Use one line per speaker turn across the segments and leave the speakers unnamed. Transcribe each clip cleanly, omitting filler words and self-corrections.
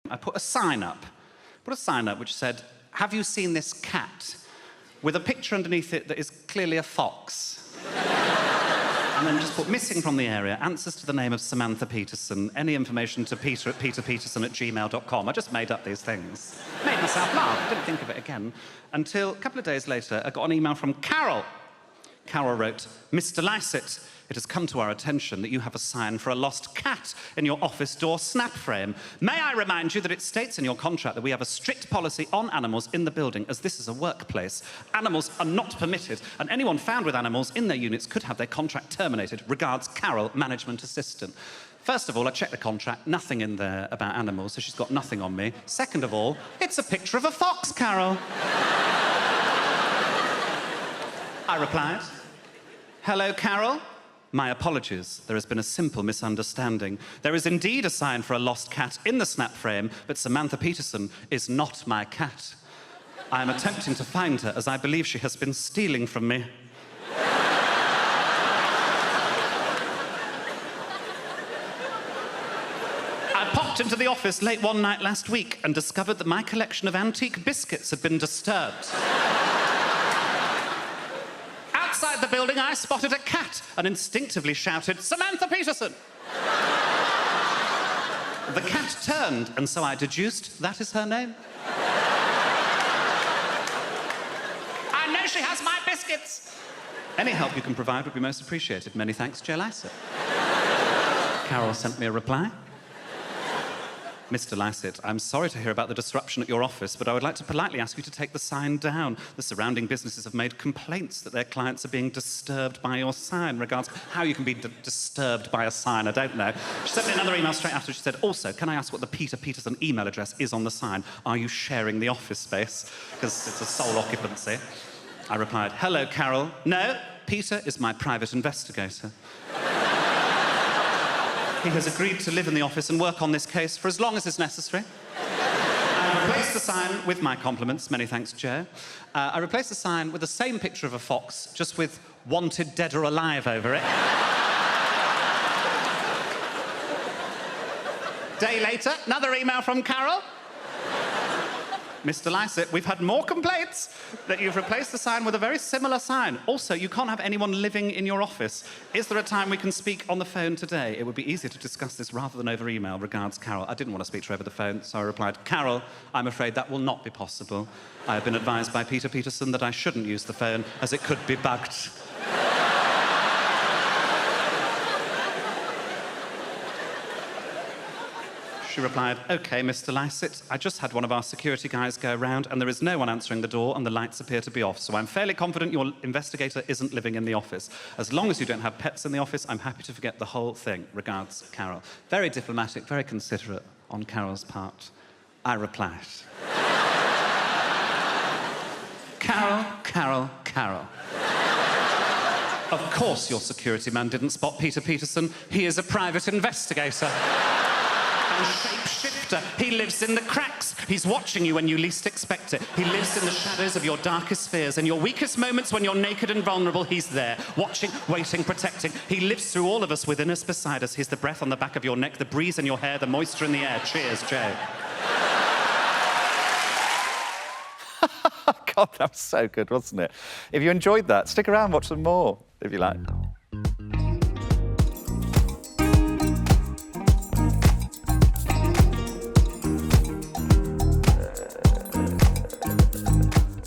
I put a sign up which said, "Have you seen this cat?" with a picture underneath it that is clearly a fox. And then just put "missing from the area, answers to the name of Samantha Peterson, any information to Peter at peterpeterson@gmail.com. I just made up these things. Made myself laugh, didn't think of it again. Until a couple of days later, I got an email from Carol. Carol wrote, "Mr. Lycett, it has come to our attention that you have a sign for a lost cat in your office door snap frame. May I remind you that it states in your contract that we have a strict policy on animals in the building, as this is a workplace. Animals are not permitted, and anyone found with animals in their units could have their contract terminated. Regards, Carol, management assistant." First of all, I checked the contract, nothing in there about animals, so she's got nothing on me. Second of all, it's a picture of a fox, Carol. I replied, "Hello, Carol. My apologies. There has been a simple misunderstanding. There is indeed a sign for a lost cat in the snap frame, but Samantha Peterson is not my cat. I am attempting to find her, as I believe she has been stealing from me." I popped into the office late one night last week and discovered that my collection of antique biscuits had been disturbed. Outside the building, I spotted a cat and instinctively shouted, "Samantha Peterson!" The cat turned, and so I deduced that is her name. I know she has my biscuits. Any help you can provide would be most appreciated. Many thanks, Joe Lycett. Carol sent me a reply. "Mr. Lycett, I'm sorry to hear about the disruption at your office, but I would like to politely ask you to take the sign down. The surrounding businesses have made complaints that their clients are being disturbed by your sign." Regards, how you can be disturbed by a sign, I don't know. She sent me another email straight after. She said, "Also, can I ask what the Peter Peterson email address is on the sign? Are you sharing the office space? Because it's a sole occupancy." I replied, "Hello, Carol. No, Peter is my private investigator. He has agreed to live in the office and work on this case for as long as is necessary." I replaced the sign with my compliments. Many thanks, Joe. I replaced the sign with the same picture of a fox, just with "wanted dead or alive" over it. Day later, another email from Carol. "Mr. Lycett, we've had more complaints that you've replaced the sign with a very similar sign. Also, you can't have anyone living in your office. Is there a time we can speak on the phone today? It would be easier to discuss this rather than over email. Regards, Carol." I didn't want to speak to her over the phone, so I replied, "Carol, I'm afraid that will not be possible. I have been advised by Peter Peterson that I shouldn't use the phone, as it could be bugged." She replied, "OK, Mr. Lycett, I just had one of our security guys go around and there is no one answering the door and the lights appear to be off, so I'm fairly confident your investigator isn't living in the office. As long as you don't have pets in the office, I'm happy to forget the whole thing. Regards, Carol." Very diplomatic, very considerate on Carol's part. I replied, "Carol, Carol, Carol. Of course your security man didn't spot Peter Peterson. He is a private investigator. And shapeshifter. He lives in the cracks. He's watching you when you least expect it. He lives in the shadows of your darkest fears. In your weakest moments when you're naked and vulnerable, he's there. Watching, waiting, protecting. He lives through all of us, within us, beside us. He's the breath on the back of your neck, the breeze in your hair, the moisture in the air. Cheers, Joe."
God, that was so good, wasn't it? If you enjoyed that, stick around, watch some more, if you like.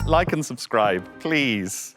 Like and subscribe, please.